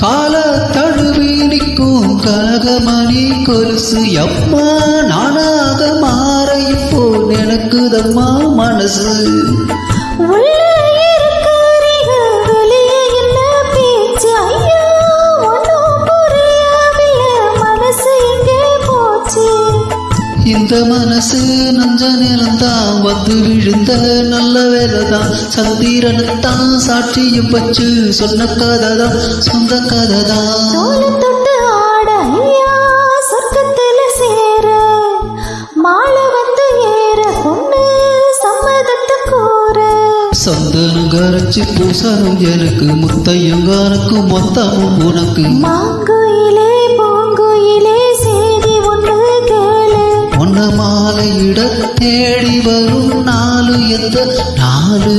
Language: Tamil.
கால தழுவி நிற்கும் கனகமணி கொலுசு அம்மா நானாக மாற இப்போ எனக்குதம்மா மனசு இந்த மனசு நஞ்ச நிலந்தான் வந்து விழுந்த நல்ல வேலைதான் சந்திரனுத்தான் சாட்சியும் பச்சு சொன்ன கதைதான் சொந்த கதைதான் சந்தனம் கரைச்சு பூசணும் எனக்கு முத்தையும் கணக்கு மொத்தமும் உனக்கு மாலையிட தேடி வரும் நாலு எந்த நாலு